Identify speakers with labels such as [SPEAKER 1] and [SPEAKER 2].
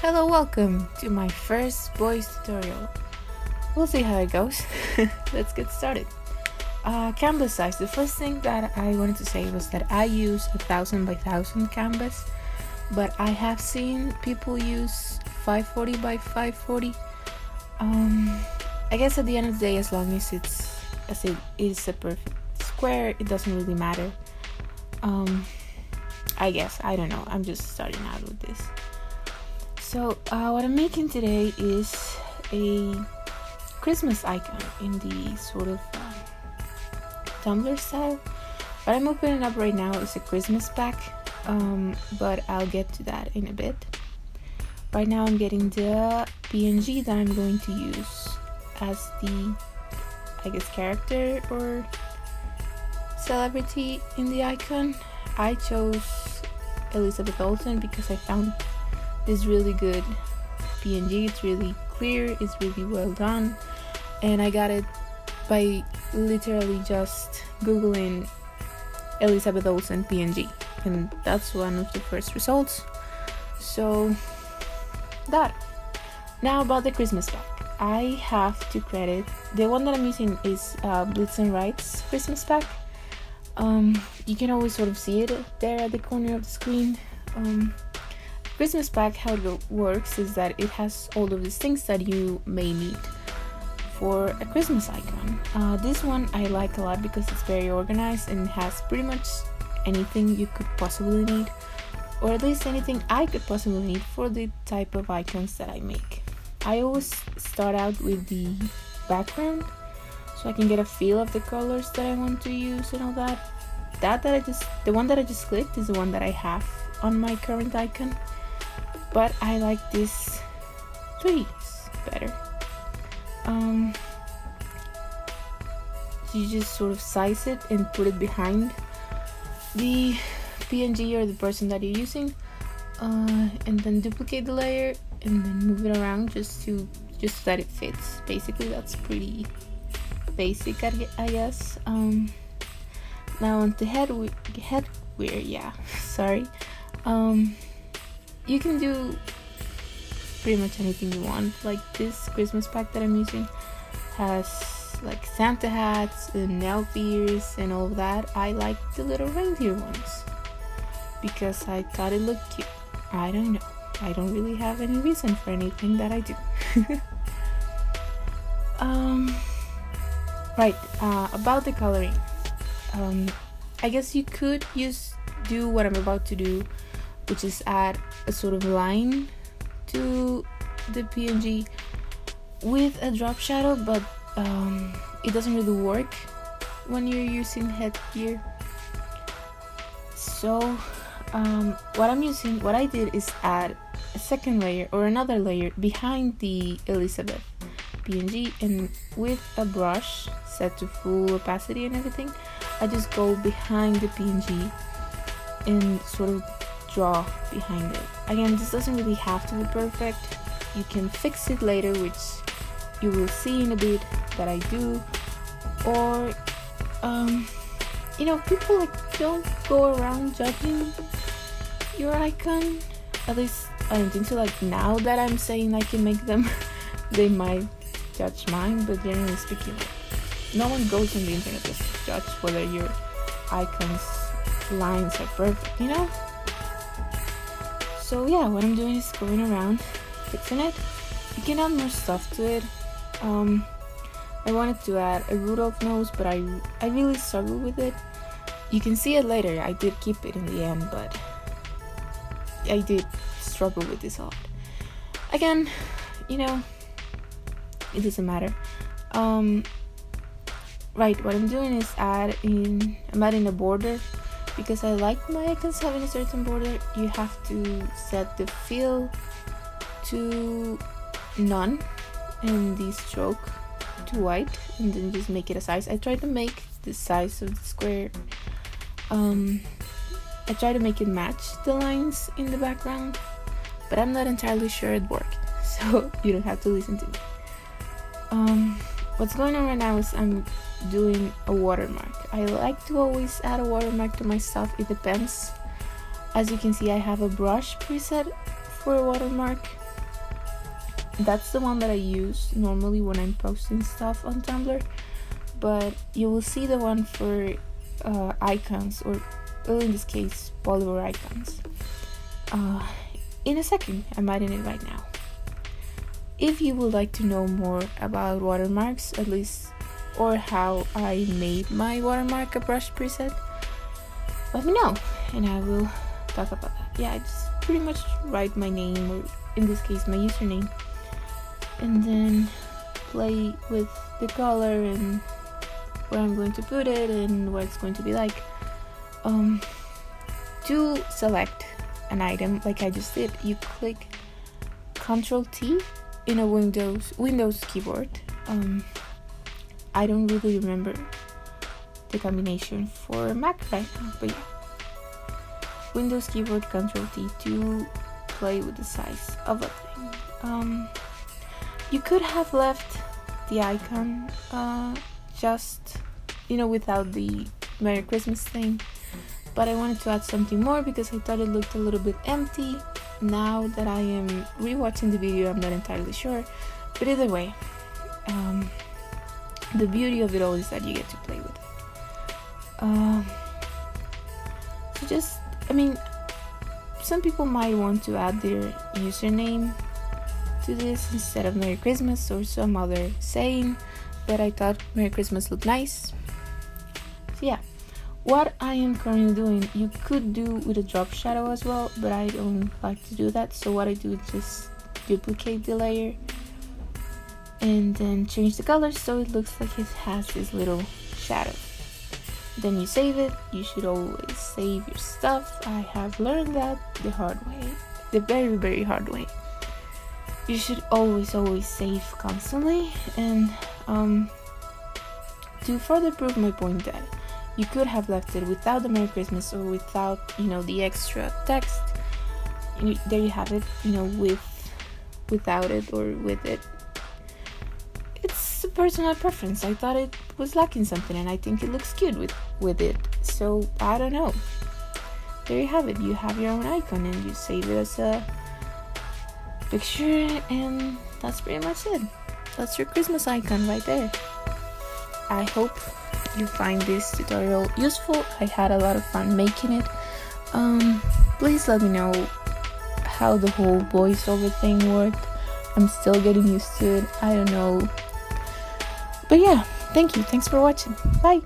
[SPEAKER 1] Hello, welcome to my first voice tutorial. We'll see how it goes. Let's get started. Canvas size. The first thing that I wanted to say was that I use 1000 by 1000 canvas, but I have seen people use 540 by 540. I guess at the end of the day, as long as it is a perfect square, it doesn't really matter. I guess, I don't know, I'm just starting out with this. So what I'm making today is a Christmas icon in the sort of Tumblr style. What I'm opening up right now is a Christmas pack, but I'll get to that in a bit. Right now I'm getting the PNG that I'm going to use as the, I guess, character or celebrity in the icon. I chose Elizabeth Olsen because I found this really good PNG. It's really clear, it's really well done, and I got it by literally just googling Elizabeth Olsen PNG, and that's one of the first results. So that. Now about the Christmas pack, I have to credit the one that I'm using is Blitz and Wright's Christmas pack. You can always sort of see it there at the corner of the screen. Christmas pack, how it works is that it has all of these things that you may need for a Christmas icon. This one I like a lot because it's very organized and has pretty much anything you could possibly need, or at least anything I could possibly need for the type of icons that I make. I always start out with the background so I can get a feel of the colors that I want to use and all that. The one that I just clicked is the one that I have on my current icon, but I like these trees better. You just sort of size it and put it behind the PNG or the person that you're using, and then duplicate the layer and then move it around just so that it fits. Basically, that's pretty basic, I guess. Now on the headwear, sorry. You can do pretty much anything you want. Like this Christmas pack that I'm using has like Santa hats and elf ears and all of that. I like the little reindeer ones because I thought it looked cute. I don't know. I don't really have any reason for anything that I do. Right, about the coloring. I guess you could do what I'm about to do, which is add a sort of line to the PNG with a drop shadow, but it doesn't really work when you're using headgear. So what I did is add a second layer or another layer behind the Elizabeth PNG, and with a brush set to full opacity and everything, I just go behind the PNG and sort of draw behind it. Again, this doesn't really have to be perfect. You can fix it later, which you will see in a bit that I do. Or people don't go around judging your icon. At least I don't think so. Like now that I'm saying I can make them, they might judge mine, but generally speaking, no one goes on the internet to judge whether your icon's lines are perfect, So yeah, what I'm doing is going around fixing it. You can add more stuff to it. I wanted to add a Rudolph nose, but I really struggled with it. You can see it later. I did keep it in the end, but I did struggle with this a lot. Again, it doesn't matter. Right, what I'm doing is I'm adding a border because I like my icons having a certain border. You have to set the fill to none and the stroke to white, and then just make it a size. I try to make the size of the square. I try to make it match the lines in the background, but I'm not entirely sure it worked, so you don't have to listen to me. What's going on right now is I'm doing a watermark. I like to always add a watermark to my stuff. It depends. As you can see, I have a brush preset for a watermark. that's the one that I use normally when I'm posting stuff on Tumblr, but you will see the one for icons, or well, in this case polyvore icons, in a second. I'm adding it right now. If you would like to know more about watermarks, at least, or how I made my watermark a brush preset, let me know and I will talk about that. Yeah, I just pretty much write my name, or in this case my username, and then play with the color and where I'm going to put it and what it's going to be like. To select an item like I just did, you click Ctrl T in a Windows keyboard. I don't really remember the combination for Mac right now, but yeah, Windows keyboard Ctrl T to play with the size of a thing. You could have left the icon just, without the Merry Christmas thing, but I wanted to add something more because I thought it looked a little bit empty. Now that I am rewatching the video, I'm not entirely sure, but either way, the beauty of it all is that you get to play with it. So just, some people might want to add their username to this instead of Merry Christmas or some other saying, but I thought Merry Christmas looked nice. So yeah, what I am currently doing, you could do with a drop shadow as well, but I don't like to do that. So what I do is just duplicate the layer and then change the color so it looks like it has this little shadow. Then you save it. You should always save your stuff. I have learned that the hard way, the very, very hard way. You should always save constantly. And to further prove my point that you could have left it without the Merry Christmas or without, the extra text, there you have it, without it or with it. It's a personal preference. I thought it was lacking something and I think it looks cute with it. So, I don't know. There you have it. You have your own icon and you save it as a picture, and that's pretty much it. That's your Christmas icon right there. I hope you find this tutorial useful. I had a lot of fun making it. Please let me know how the whole voiceover thing worked. I'm still getting used to it. I don't know. But yeah, thank you. Thanks for watching. Bye.